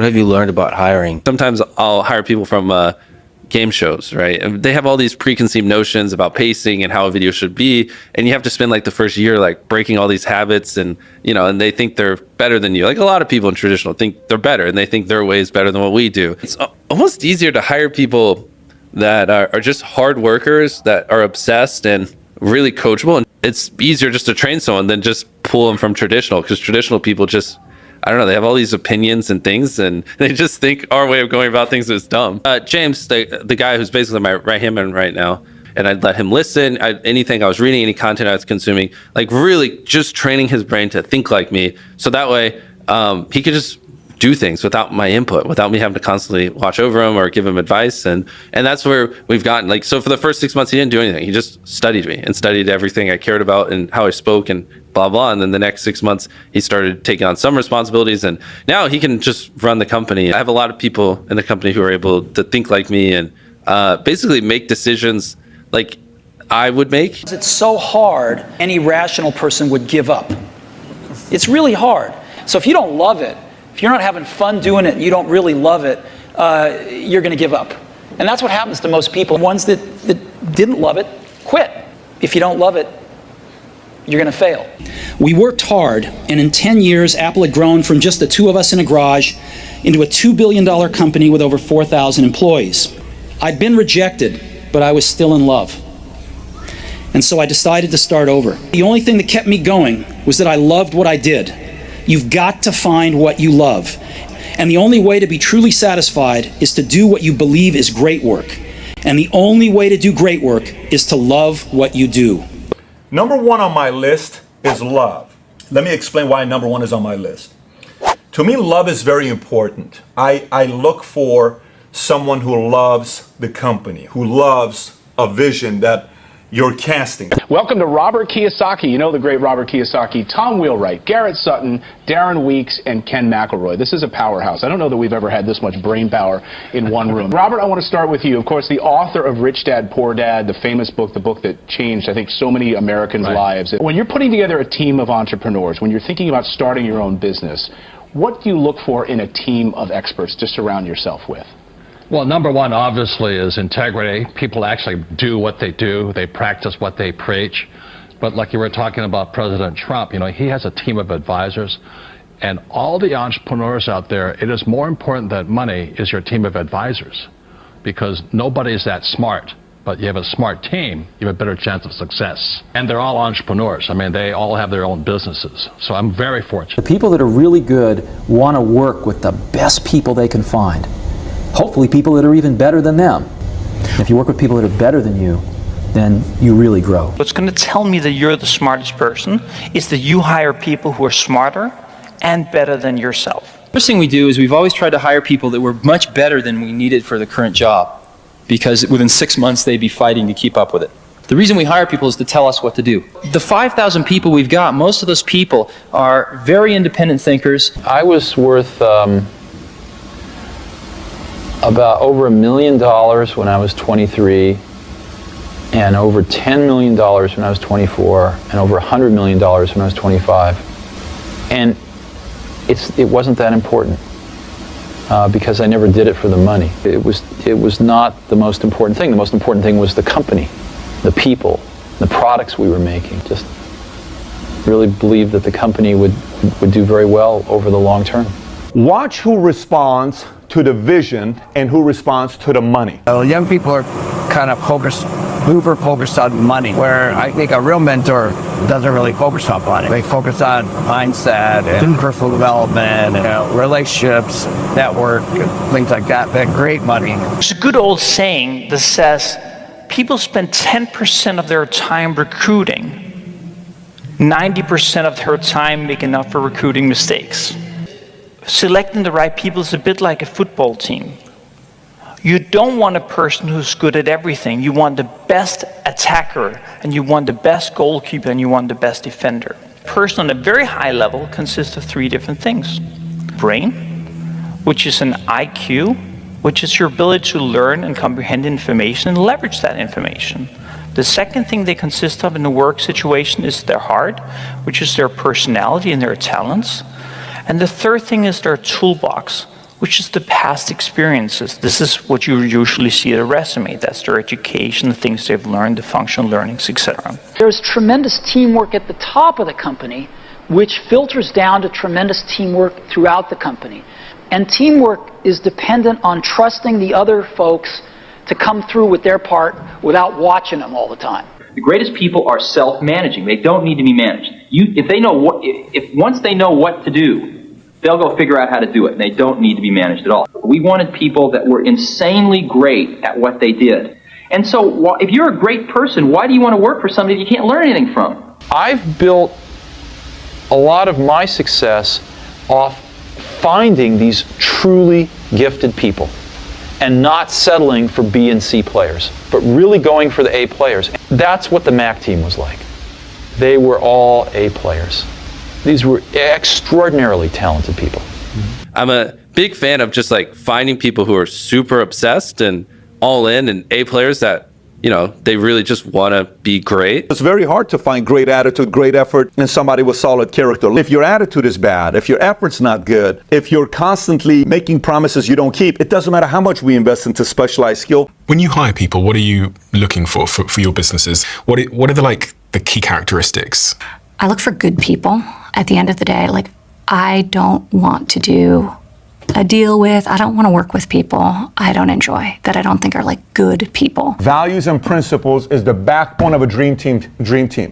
What have you learned about hiring? Sometimes I'll hire people from game shows, right? And they have all these preconceived notions about pacing and how a video should be. And you have to spend like the first year like breaking all these habits, and and they think they're better than you. Like a lot of people in traditional think they're better, and they think their way is better than what we do. It's almost easier to hire people that are just hard workers, that are obsessed and really coachable. And it's easier just to train someone than just pull them from traditional, because traditional people just, I don't know, they have all these opinions and things, and they just think our way of going about things is dumb. James, the guy who's basically my right hand man right now, and I'd let him listen. Anything I was reading, any content I was consuming, like really just training his brain to think like me. So that way he could just do things without my input, without me having to constantly watch over him or give him advice. And that's where we've gotten. Like, so for the first 6 months, he didn't do anything. He just studied me and studied everything I cared about and how I spoke and blah, blah. And then the next 6 months, he started taking on some responsibilities. And now he can just run the company. I have a lot of people in the company who are able to think like me and basically make decisions like I would make. It's so hard, any rational person would give up. It's really hard. So if you don't love it, if you're not having fun doing it, you don't really love it, you're going to give up. And that's what happens to most people. Ones that didn't love it, quit. If you don't love it, you're going to fail. We worked hard, and in 10 years, Apple had grown from just the two of us in a garage into a $2 billion company with over 4,000 employees. I'd been rejected, but I was still in love. And so I decided to start over. The only thing that kept me going was that I loved what I did. You've got to find what you love. And the only way to be truly satisfied is to do what you believe is great work. And the only way to do great work is to love what you do. Number one on my list is love. Let me explain why number one is on my list. To me, love is very important. I look for someone who loves the company, who loves a vision that you're casting. Welcome to Robert Kiyosaki. You know the great Robert Kiyosaki, Tom Wheelwright, Garrett Sutton, Darren Weeks, and Ken McElroy. This is a powerhouse. I don't know that we've ever had this much brain power in one room. Robert, I want to start with you. Of course, the author of Rich Dad, Poor Dad, the famous book, the book that changed, I think, so many Americans' lives. When you're putting together a team of entrepreneurs, when you're thinking about starting your own business, what do you look for in a team of experts to surround yourself with? Well, number one, obviously, is integrity. People actually do what they do. They practice what they preach. But like you were talking about President Trump, he has a team of advisors. And all the entrepreneurs out there, it is more important than money is your team of advisors. Because nobody's that smart. But you have a smart team, you have a better chance of success. And they're all entrepreneurs. I mean, they all have their own businesses. So I'm very fortunate. The people that are really good want to work with the best people they can find. Hopefully people that are even better than them. If you work with people that are better than you, then you really grow. What's going to tell me that you're the smartest person is that you hire people who are smarter and better than yourself. The first thing we do is we've always tried to hire people that were much better than we needed for the current job, because within 6 months they'd be fighting to keep up with it. The reason we hire people is to tell us what to do. The 5,000 people we've got, most of those people are very independent thinkers. I was worth about over $1 million when I was 23, and over $10 million when I was 24, and over $100 million when I was 25. And it wasn't that important because I never did it for the money. It was not the most important thing. The most important thing was the company, the people, the products we were making. Just really believed that the company would do very well over the long term. Watch who responds to the vision and who responds to the money. Young people are kind of uber focused on money, where I think a real mentor doesn't really focus on money. They focus on mindset and personal development, and relationships, network, things like that. They're great money. There's a good old saying that says people spend 10% of their time recruiting, 90% of their time making up for recruiting mistakes. Selecting the right people is a bit like a football team. You don't want a person who's good at everything. You want the best attacker, and you want the best goalkeeper, and you want the best defender. A person on a very high level consists of 3 different things. Brain, which is an IQ, which is your ability to learn and comprehend information and leverage that information. The second thing they consist of in a work situation is their heart, which is their personality and their talents. And the third thing is their toolbox, which is the past experiences. This is what you usually see at a resume. That's their education, the things they've learned, the functional learnings, etc. There's tremendous teamwork at the top of the company, which filters down to tremendous teamwork throughout the company. And teamwork is dependent on trusting the other folks to come through with their part without watching them all the time. The greatest people are self-managing. They don't need to be managed. Once they know what to do, they'll go figure out how to do it, and they don't need to be managed at all. We wanted people that were insanely great at what they did. And so if you're a great person, why do you want to work for somebody that you can't learn anything from? I've built a lot of my success off finding these truly gifted people and not settling for B and C players, but really going for the A players. That's what the Mac team was like. They were all A players. These were extraordinarily talented people. I'm a big fan of just like finding people who are super obsessed and all in and A players that, they really just want to be great. It's very hard to find great attitude, great effort, and somebody with solid character. If your attitude is bad, if your effort's not good, if you're constantly making promises you don't keep, it doesn't matter how much we invest into specialized skill. When you hire people, what are you looking for your businesses? What are the key characteristics? I look for good people. At the end of the day, I don't want to do a deal with, I don't want to work with people I don't enjoy, that I don't think are good people. Values and principles is the backbone of a dream team,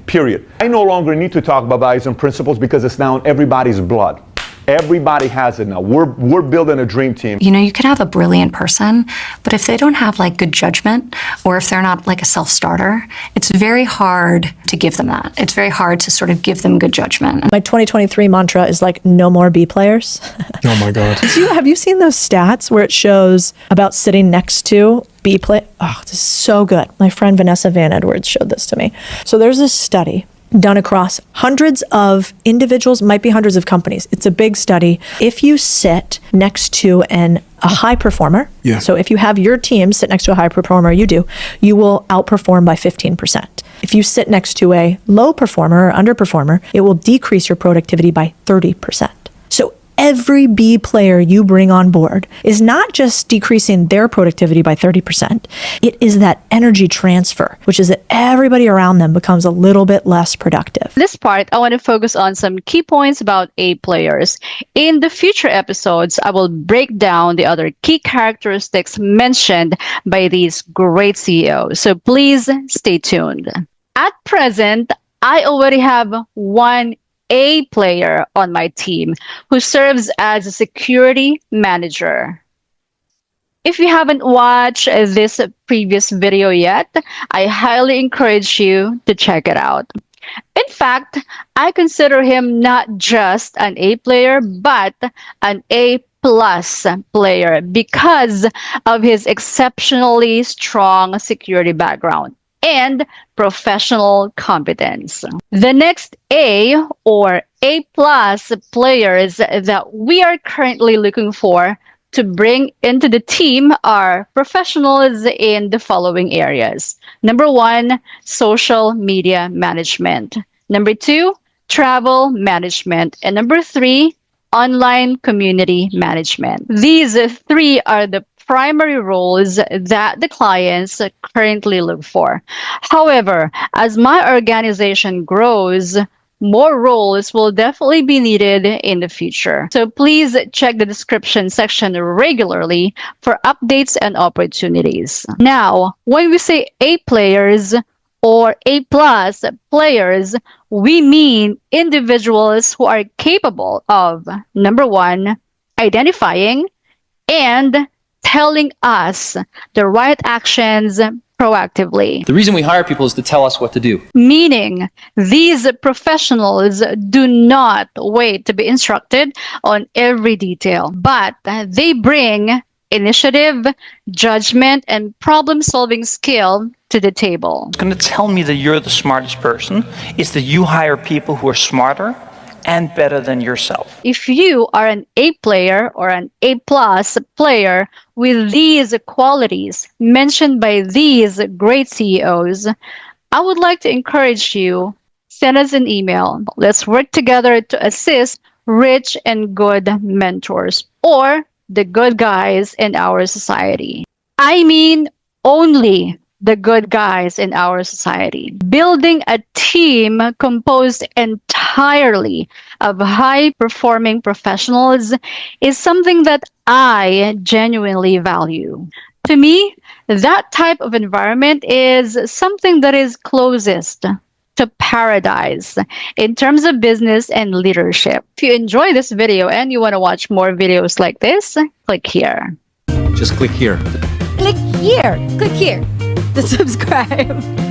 period. I no longer need to talk about values and principles because it's now in everybody's blood. Everybody has it now. We're building a dream team. You can have a brilliant person, but if they don't have good judgment, or if they're not a self-starter, it's very hard to give them that. It's very hard to sort of give them good judgment. My 2023 mantra is no more B players. Oh my God. Have you seen those stats where it shows about sitting next to B play? Oh, this is so good. My friend Vanessa Van Edwards showed this to me. So there's this study done across hundreds of individuals, might be hundreds of companies. It's a big study. If you sit next to a high performer, so if you have your team sit next to a high performer, you will outperform by 15%. If you sit next to a low performer or underperformer, it will decrease your productivity by 30%. So every B player you bring on board is not just decreasing their productivity by 30%. It is that energy transfer, which is that everybody around them becomes a little bit less productive. This part, I want to focus on some key points about A players. In the future episodes, I will break down the other key characteristics mentioned by these great CEOs. So please stay tuned. At present, I already have one A player on my team who serves as a security manager. If you haven't watched this previous video yet, I highly encourage you to check it out. In fact, I consider him not just an A player, but an A plus player because of his exceptionally strong security background and professional competence. The next A or A plus players that we are currently looking for to bring into the team are professionals in the following areas. Number 1, social media management. Number 2, travel management. And number 3, online community management. These 3 are the primary roles that the clients currently look for. However, as my organization grows, more roles will definitely be needed in the future. So please check the description section regularly for updates and opportunities. Now, when we say A players or A plus players, we mean individuals who are capable of, number 1, identifying and telling us the right actions proactively. The reason we hire people is to tell us what to do. Meaning, these professionals do not wait to be instructed on every detail, but they bring initiative, judgment, and problem-solving skill to the table. What's going to tell me that you're the smartest person is that you hire people who are smarter and better than yourself. If you are an A player or an A plus player with these qualities mentioned by these great CEOs, I would like to encourage you, send us an email. Let's work together to assist rich and good mentors. Or the good guys in our society. I mean, only the good guys in our society. Building a team composed entirely of high-performing professionals is something that I genuinely value. To me, that type of environment is something that is closest to paradise in terms of business and leadership. If you enjoy this video and you want to watch more videos like this, click here. Just click here. Click here. Click here to subscribe.